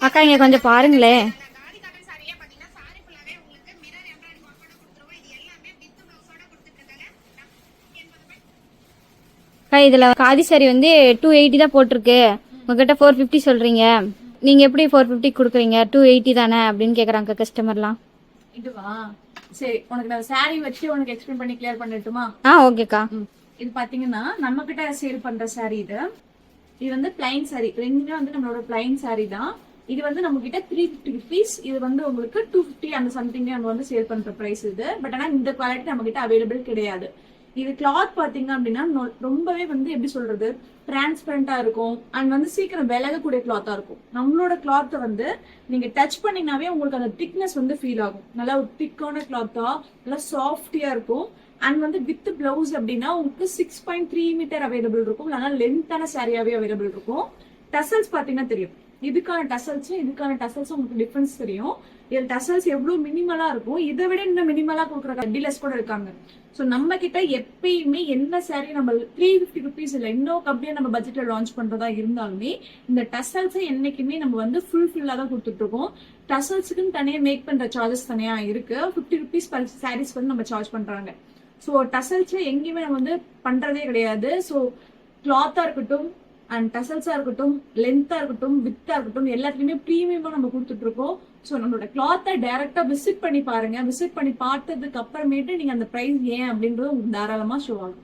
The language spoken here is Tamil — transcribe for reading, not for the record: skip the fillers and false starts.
அக்கா இங்க கொஞ்சம் பாருங்களே. அக்கா இதுல காதி சாரி வந்து 280 தான் போட்டிருக்கு, உங்ககிட்ட 450 சொல்றீங்க. நீங்க எப்படி 450 கொடுக்குறீங்க? 280 தானே அப்படின்னு கேக்குறாங்க கஸ்டமர்லாம். இதுவா? சரி, உனக்கு நான் சாரி வச்சு உனக்கு எக்ஸ்பிளைன் பண்ணி கிளியர் பண்ணட்டுமா? ஓகேக்கா. இது பாத்தீங்கன்னா நம்ம கிட்ட சேல் பண்ற சாரி இது வந்து பிளைன் சாரி. ரெண்டுமே வந்து நம்மளோட பிளைன் சாரி தான். இது வந்து நம்ம கிட்ட 350 ருபீஸ். இது வந்து உங்களுக்கு 250 அந்த சம்திங் நம்ம வந்து சேல் பண்ற பிரைஸ் இது. பட் ஆனா இந்த குவாலிட்டி நம்ம கிட்ட அவைலபிள் கிடையாது. இது கிளாத் பாத்தீங்க அப்படின்னா ரொம்பவே வந்து எப்படி சொல்றது, டிரான்ஸ்பரண்டா இருக்கும் அண்ட் வந்து சீக்கிரம் விலகக்கூடிய கிளாத்தா இருக்கும். நம்மளோட கிளாத்தை வந்து நீங்க டச் பண்ணீங்கன்னாவே உங்களுக்கு அந்த திக்னஸ் வந்து ஃபீல் ஆகும். நல்லா ஒரு திக்கான கிளாத்தா, நல்லா சாஃப்டியா இருக்கும். அண்ட் வந்து வித் பிளவுஸ் அப்படின்னா உங்களுக்கு 6.3 மீட்டர் அவைலபிள் இருக்கும். இல்லைன்னா லென்த்தான சாரியாவே அவைலபிள் இருக்கும். டசல்ஸ் பாத்தீங்கன்னா தெரியும், இதுக்கான டசல்ஸும் உங்களுக்கு டிஃபரன்ஸ் தெரியும். இதுல டசல்ஸ் எவ்வளவு மினிமலா இருக்கும், இதை விட இன்னும் மினிமலா கொடுக்குற டீலர்ஸ் கூட இருக்காங்க. ஸோ நம்ம கிட்ட எப்பயுமே என்ன சாரி நம்ம 350 ருபீஸ் இல்லை இன்னும் கம்மியா நம்ம பட்ஜெட்ல லான்ச் பண்றதா இருந்தாலுமே இந்த டசல்ஸை என்னைக்குமே நம்ம வந்து ஃபுல்ஃபில்லா தான் கொடுத்துட்டு இருக்கோம். டசல்ஸுக்குன்னு தனியா மேக் பண்ற சார்ஜஸ் தனியா இருக்கு. 50 ருபீஸ் பர் சாரீஸ் வந்து நம்ம சார்ஜ் பண்றாங்க. ஸோ டசல்ஸ்ல எங்கேயுமே நம்ம வந்து பண்றதே கிடையாது. ஸோ கிளாத்தா இருக்கட்டும் அண்ட் டசல்ஸா இருக்கட்டும், லென்த்தா இருக்கட்டும், வித்தா இருக்கட்டும், எல்லாத்துலயுமே ப்ரீமியமா நம்ம கொடுத்துட்டு இருக்கோம். ஸோ நம்மளோட கிளாத்தை டைரக்டா விசிட் பண்ணி பாருங்க. விசிட் பண்ணி பார்த்ததுக்கு அப்புறமேட்டு நீங்க அந்த பிரைஸ் ஏன் அப்படின்றது உங்களுக்கு தாராளமா ஷோ ஆகும்.